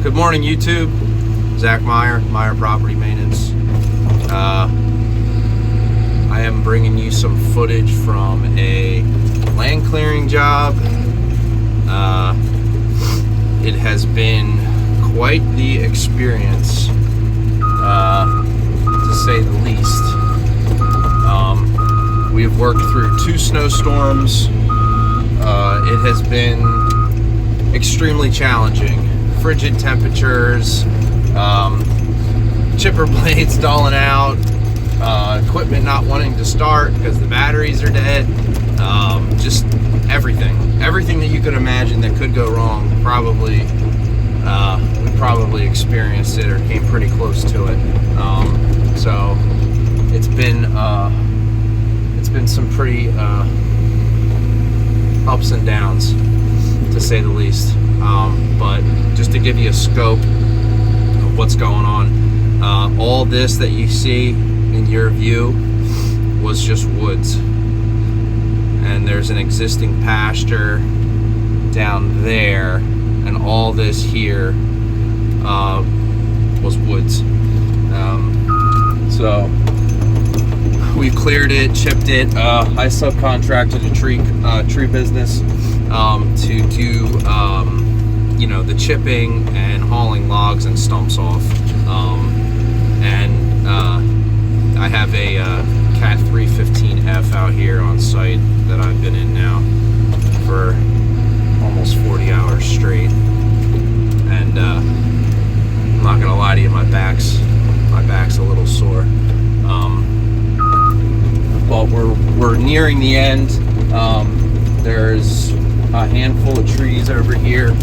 Good morning, YouTube. Zach Meyer Property Maintenance. I am bringing you some footage from a land clearing job. It has been quite the experience, to say the least. We have worked through 2 snowstorms. It has been extremely challenging. Frigid temperatures, chipper blades dulling out, equipment not wanting to start because the batteries are dead, just everything that you could imagine that could go wrong. Probably we probably experienced it or came pretty close to it. So it's been some pretty ups and downs, to say the least. But just to give you a scope of what's going on, all this that you see in your view was just woods, and there's an existing pasture down there, and all this here was woods. So we've cleared it, chipped it. I subcontracted a tree business to do the chipping and hauling logs and stumps off. I have a Cat 315F out here on site that I've been in now for almost 40 hours straight, and I'm not gonna lie to you, my back's a little sore. But we're nearing the end. There's a handful of trees over here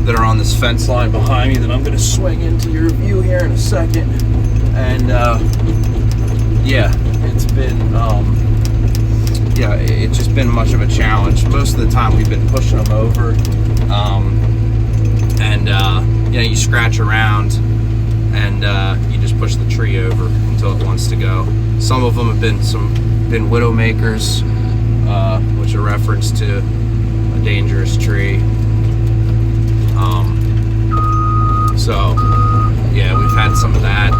that are on this fence line behind me that I'm going to swing into your view here in a second. And it's just been much of a challenge. Most of the time we've been pushing them over, you scratch around and you just push the tree over until it wants to go. Some of them have been widowmakers, which are reference to a dangerous tree. So yeah, we've had some of that.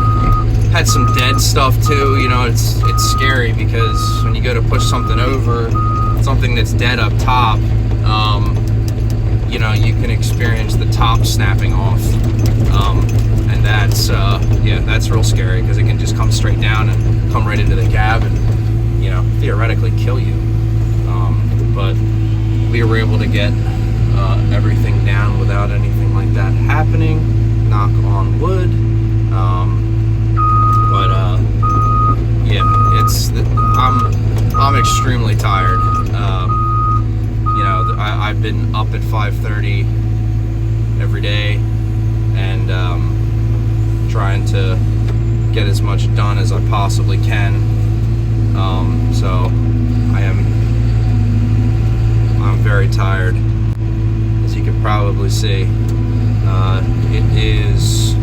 Had some dead stuff too. It's scary because when you go to push something over, something that's dead up top, you can experience the top snapping off, and that's real scary because it can just come straight down and come right into the cab and theoretically kill you. But we were able to get everything down without anything like that happening. Knock on wood. I'm extremely tired. I've been up at 5:30 every day and trying to get as much done as I possibly can. So I'm very tired, as you can probably see. It is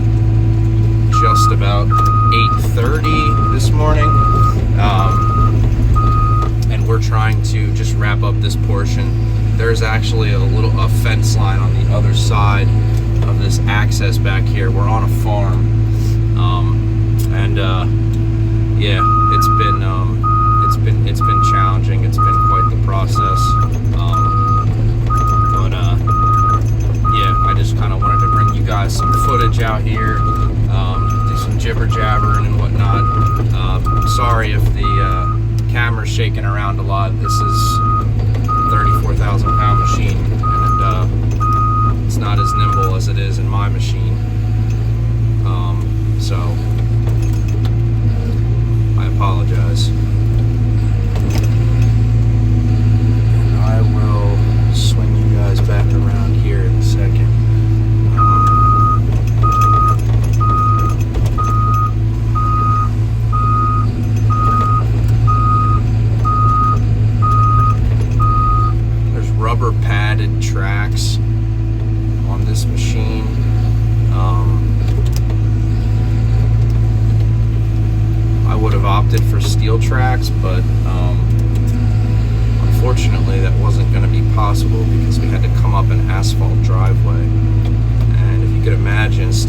just about 8:30 this morning, and we're trying to just wrap up this portion. There's actually a fence line on the other side of this access back here. We're on a farm, it's been challenging. It's been quite the process. I just kind of wanted to bring you guys some footage out here, do some jibber jabbering and whatnot. Sorry if the camera's shaking around a lot. This is a 34,000 pound machine, and it's not as nimble as it is in my machine. So I apologize. And I will swing you guys back around here in a second. Rubber padded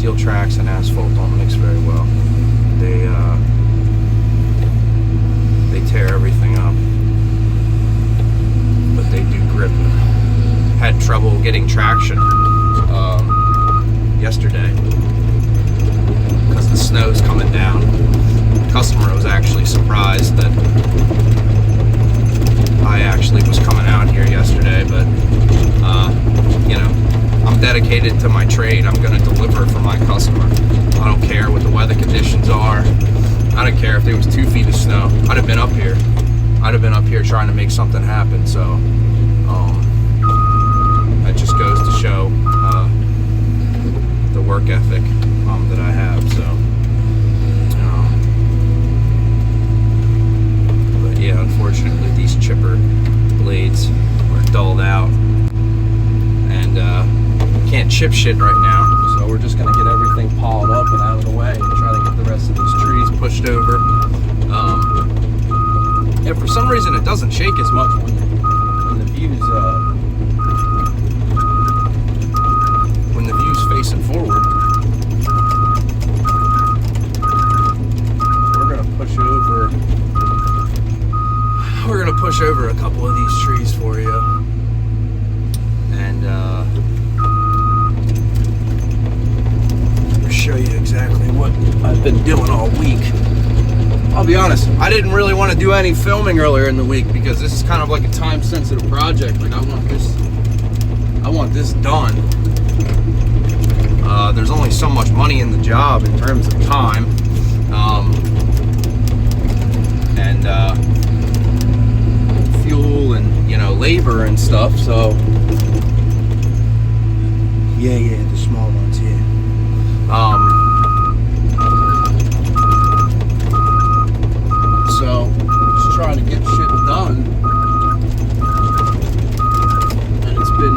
steel tracks and asphalt don't mix very well. They tear everything up, but they do grip. Had trouble getting traction yesterday because the snow's coming down. The customer was actually surprised that I actually was coming out here yesterday, but you know, I'm dedicated to my trade. I'm going to deliver for my customer. I don't care what the weather conditions are. I don't care if there was 2 feet of snow. I'd have been up here. I'd have been up here trying to make something happen. So that just goes to show the work ethic that I have. So, but yeah, unfortunately, these chipper blades are dulled out, and can't chip shit right now. So we're just gonna get everything piled up and out of the way and try to get the rest of these trees pushed over. And for some reason, it doesn't shake as much when the view's facing forward. We're gonna push over a couple of these trees for you, and show you exactly what I've been doing all week. I'll be honest, I didn't really want to do any filming earlier in the week because this is kind of like a time-sensitive project. Like I want this done. There's only so much money in the job in terms of time, and fuel and labor and stuff. So yeah, the small ones, yeah. So just trying to get shit done, and it's been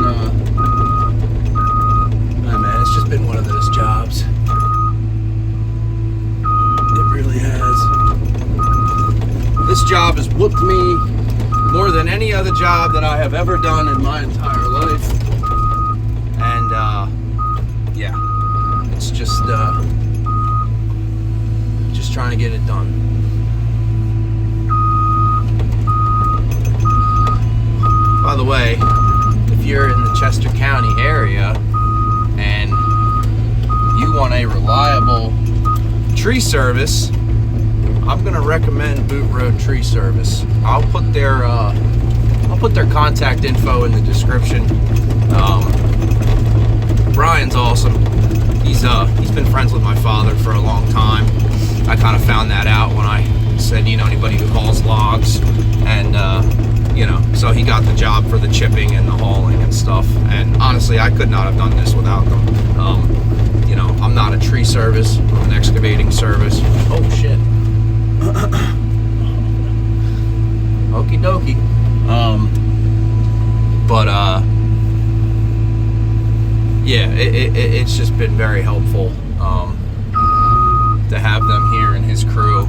it's just been one of those jobs. It really has. This job has whooped me more than any other job that I have ever done in my entire life. And yeah, it's just trying to get it done. By the way, if you're in the Chester County area and you want a reliable tree service, I'm gonna recommend Boot Road Tree Service. I'll put their contact info in the description. Brian's awesome. He's been friends with my father for a long time. I kind of found that out when I said, anybody who hauls logs, and so he got the job for the chipping and the hauling and stuff. And honestly, I could not have done this without them. I'm not a tree service. I'm an excavating service. Oh shit. Okie dokie. Yeah, it's just been very helpful to have them here and his crew.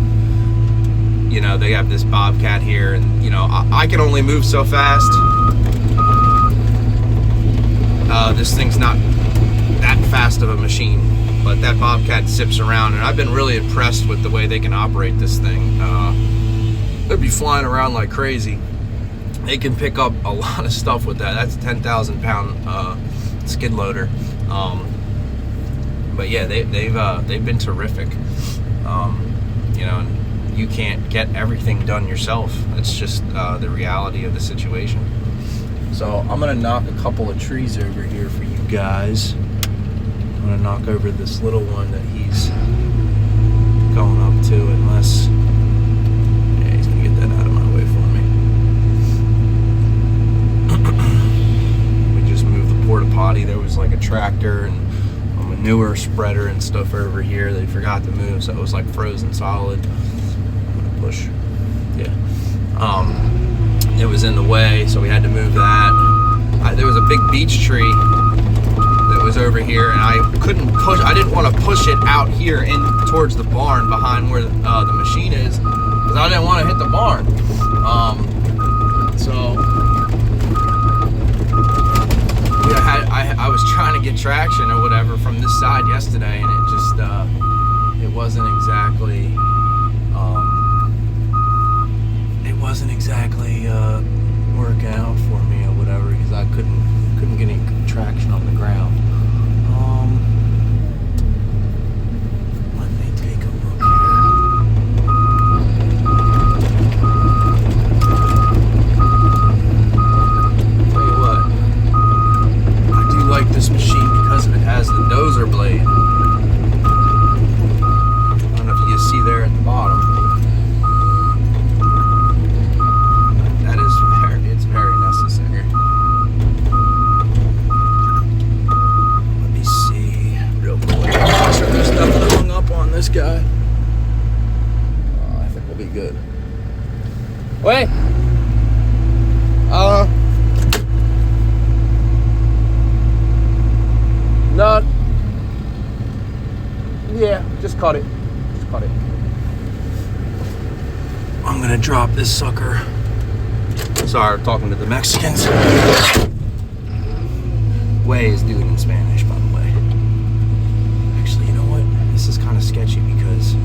They have this Bobcat here, and I can only move so fast. This thing's not that fast of a machine, but that Bobcat zips around, and I've been really impressed with the way they can operate this thing. They'd be flying around like crazy. They can pick up a lot of stuff with that. That's a 10,000 pound skid loader. But yeah, they've been terrific. And you can't get everything done yourself. It's just the reality of the situation. So I'm gonna knock a couple of trees over here for you guys. I'm gonna knock over this little one that he's going up to, unless he's gonna get that out of my way for me. We just moved the porta potty. There was like a tractor and a manure spreader and stuff over here they forgot to move, so it was like frozen solid. I'm gonna push. Yeah. It was in the way, so we had to move that. There was a big beech tree that was over here, and I couldn't push. I didn't want to push it out here in towards the barn behind where the machine is, because I didn't want to hit the barn. I was trying to get traction or whatever from this side yesterday, and it just it wasn't exactly working out for me or whatever, because I couldn't get any traction on the ground. Let me take a look here. Tell you what, I do like this machine because it has the dozer blade. I don't know if you see there at the bottom. Very necessary. Let me see real quick. So there's nothing hung up on this guy. I think we'll be good. Wait. No. Yeah, just cut it. Just cut it. I'm gonna drop this sucker. Sorry, I'm talking to the Mexicans. Way is dude in Spanish, by the way. Actually, you know what? This is kind of sketchy because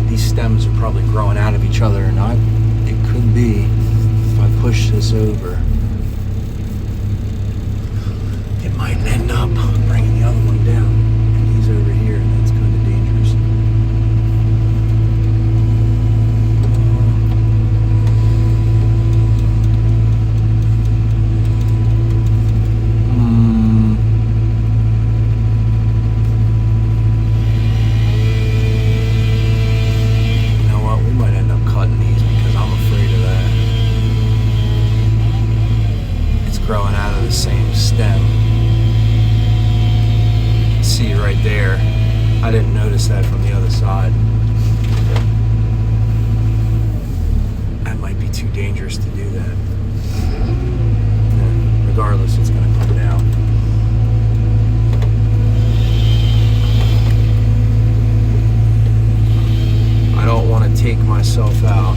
these stems are probably growing out of each other or not. It could be if I push this over. It might end up bringing the other one down. And he's over here, and that's kind of dangerous. Growing out of the same stem. See right there. I didn't notice that from the other side. That might be too dangerous to do that. Yeah, regardless, it's gonna come down. I don't want to take myself out.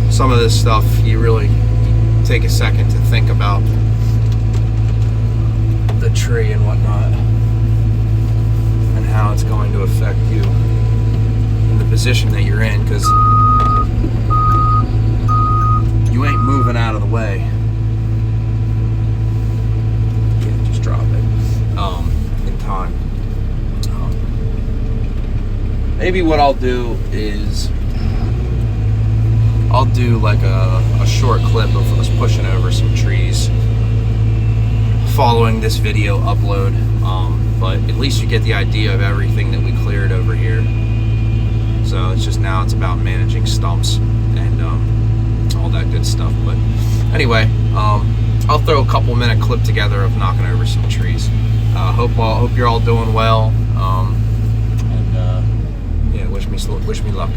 Some of this stuff, you really take a second to think about the tree and whatnot, and how it's going to affect you in the position that you're in, because you ain't moving out of the way. Yeah, just drop it in time. Maybe what I'll do is I'll do like a short clip of us pushing over some trees following this video upload, but at least you get the idea of everything that we cleared over here. So it's just now it's about managing stumps and all that good stuff. But anyway, I'll throw a couple minute clip together of knocking over some trees. Hope you're all doing well, and yeah, wish me luck.